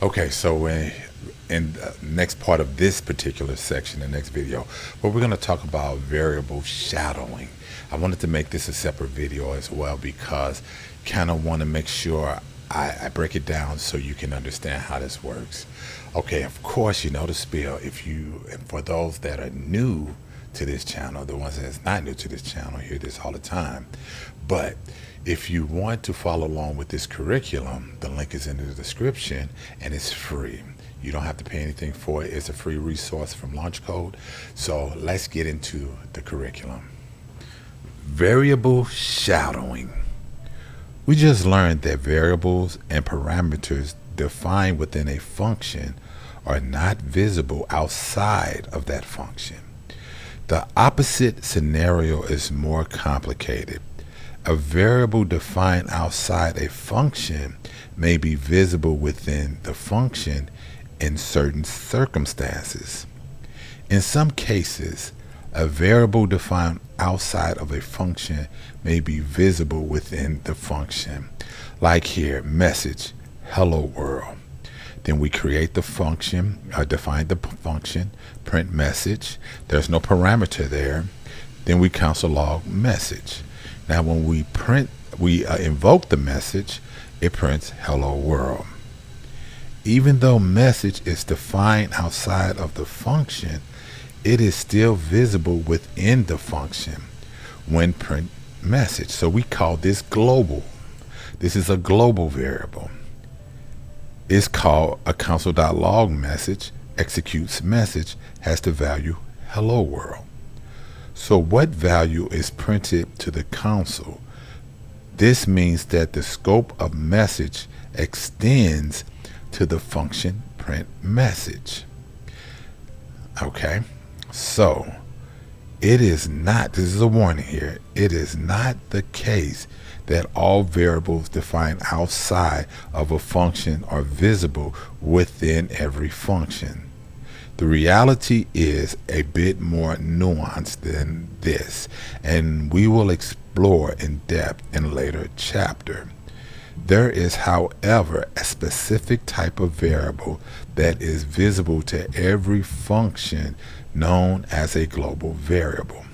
Okay, so in the next part of this particular section, the next video, where we're going to talk about variable shadowing. I wanted to make this a separate video as well because kind of want to make sure I break it down so you can understand how this works. Okay, of course, you know the spiel. And for those that are new to this channel, the ones that's not new to this channel hear this all the time. But if you want to follow along with this curriculum, the link is in the description and it's free. You don't have to pay anything for it. It's a free resource from LaunchCode. So let's get into the curriculum. Variable shadowing. We just learned that variables and parameters defined within a function are not visible outside of that function. The opposite scenario is more complicated. A variable defined outside a function may be visible within the function in certain circumstances. In some cases, a variable defined outside of a function may be visible within the function. Like here, message, hello world. Then we create the function, define the function, print message. There's no parameter there. Then we console log message. Now when we invoke the message, it prints hello world. Even though message is defined outside of the function, it is still visible within the function when print message. So we call this global. This is a global variable. It's called a console.log message, executes message, has the value hello world. So what value is printed to the console? This means that the scope of message extends to the function print message. Okay, so it is not, this is a warning here, it is not the case that all variables defined outside of a function are visible within every function. The reality is a bit more nuanced than this, and we will explore in depth in a later chapter. There is, however, a specific type of variable that is visible to every function known as a global variable.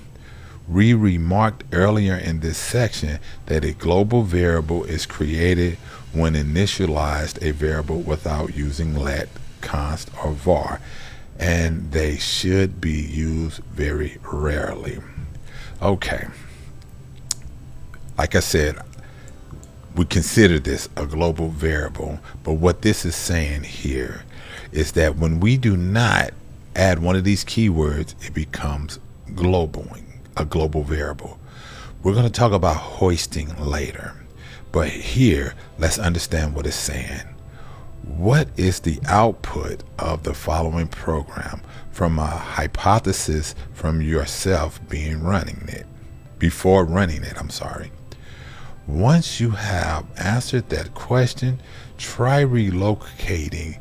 We remarked earlier in this section that a global variable is created when initialized a variable without using let, const, or var, and they should be used very rarely. Okay, like I said, we consider this a global variable, but what this is saying here is that when we do not add one of these keywords, it becomes a global variable. We're going to talk about hoisting later, but here let's understand what it's saying. What is the output of the following program from a hypothesis from yourself before running it, I'm sorry. Once you have answered that question, try relocating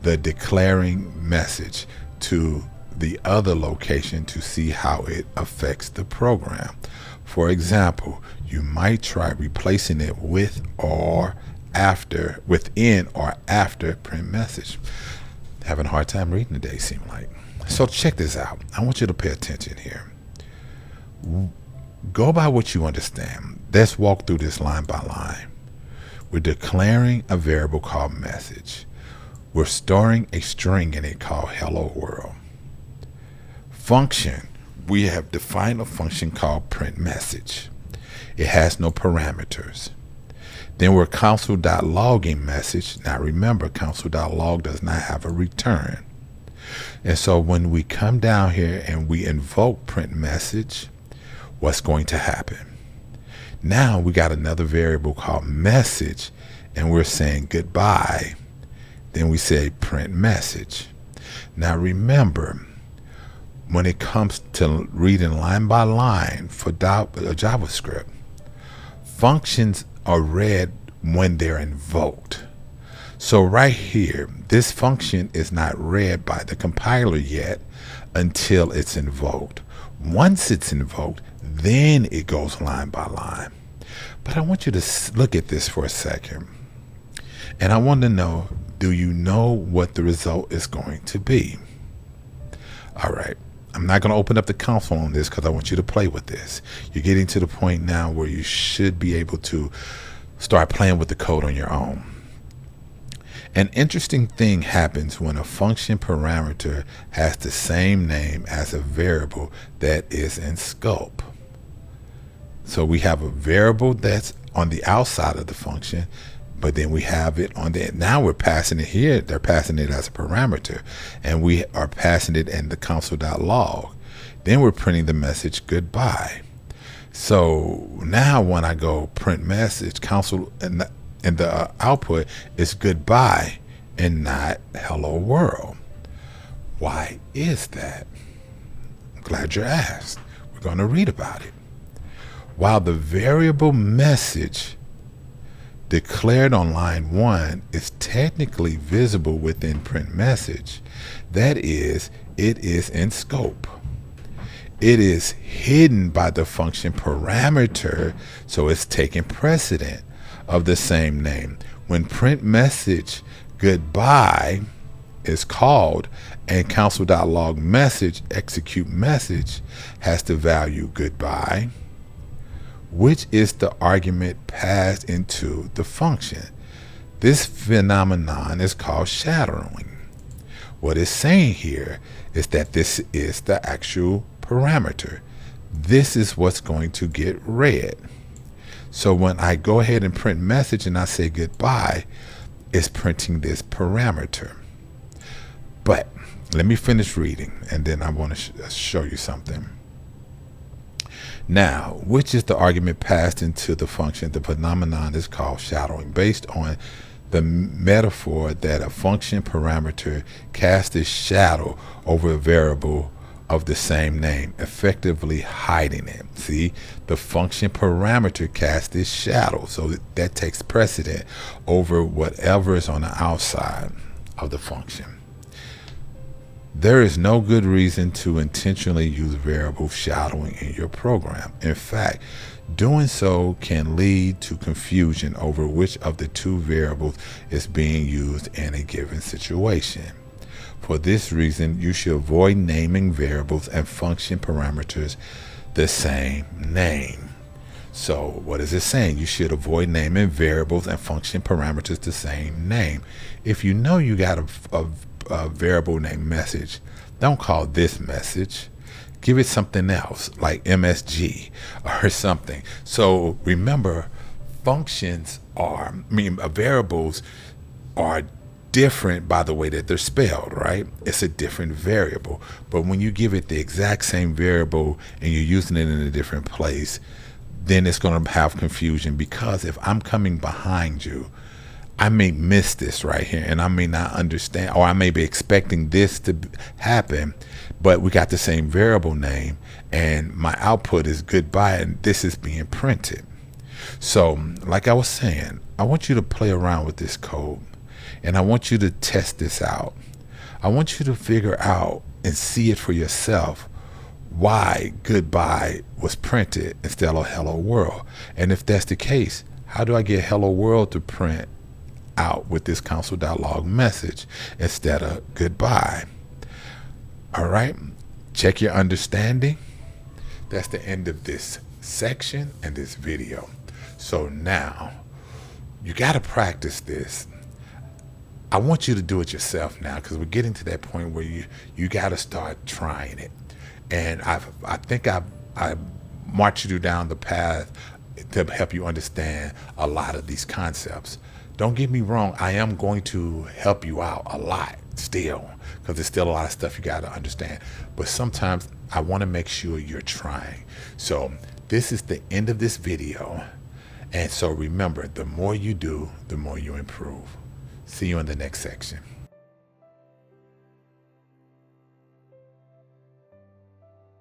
the declaring message to the other location to see how it affects the program. For example, you might try replacing it within or after print message. Having a hard time reading today, seem like. So check this out. I want you to pay attention here. Go by what you understand. Let's walk through this line by line. We're declaring a variable called message. We're storing a string in it called hello world. Function, we have defined a function called print message. It has no parameters. Then we're console.logging message. Now remember, console.log does not have a return. And so when we come down here and we invoke print message, what's going to happen? Now we got another variable called message, and we're saying goodbye. Then we say print message. Now remember, when it comes to reading line by line for JavaScript, functions are read when they're invoked. So right here, this function is not read by the compiler yet until it's invoked. Once it's invoked, then it goes line by line. But I want you to look at this for a second. And I want to know, Do you know what the result is going to be? All right. I'm not going to open up the console on this because I want you to play with this. You're getting to the point now where you should be able to start playing with the code on your own. An interesting thing happens when a function parameter has the same name as a variable that is in scope. So we have a variable that's on the outside of the function, but then we have it on the, now we're passing it here, they're passing it as a parameter, and we are passing it in the console.log. Then we're printing the message goodbye. So now when I go print message, console and the output is goodbye and not hello world. Why is that? I'm glad you asked. We're going to read about it. While the variable message declared on line 1 is technically visible within print message, that is, it is in scope. It is hidden by the function parameter, so it's taking precedent of the same name. When print message goodbye is called and console.log message execute message has the value goodbye, which is the argument passed into the function. This phenomenon is called shadowing. What it's saying here is that this is the actual parameter. This is what's going to get read. So when I go ahead and print message and I say goodbye, it's printing this parameter. But let me finish reading and then I want to show you something. Now, which is the argument passed into the function? The phenomenon is called shadowing, based on the metaphor that a function parameter casts a shadow over a variable of the same name, effectively hiding it. See, the function parameter casts this shadow, so that takes precedent over whatever is on the outside of the function. There is no good reason to intentionally use variable shadowing in your program. In fact, doing so can lead to confusion over which of the two variables is being used in a given situation. For this reason, you should avoid naming variables and function parameters the same name. So what is it saying? You should avoid naming variables and function parameters the same name. If you know you got a variable named message, don't call this message. Give it something else like MSG or something. So remember, variables are different by the way that they're spelled, right? It's a different variable. But when you give it the exact same variable and you're using it in a different place, then it's going to have confusion, because if I'm coming behind you, I may miss this right here and I may not understand, or I may be expecting this to happen, but we got the same variable name and my output is goodbye and this is being printed. So like I was saying, I want you to play around with this code and I want you to test this out. I want you to figure out and see it for yourself why goodbye was printed instead of hello world. And if that's the case, how do I get hello world to print out with this console.log message instead of goodbye? All right, check your understanding. That's the end of this section and this video. So now you got to practice this. I want you to do it yourself now, because we're getting to that point where you got to start trying it. And I think I marched you down the path to help you understand a lot of these concepts. Don't get me wrong, I am going to help you out a lot still, because there's still a lot of stuff you got to understand. But sometimes I want to make sure you're trying. So this is the end of this video. And so remember, the more you do, the more you improve. See you in the next section.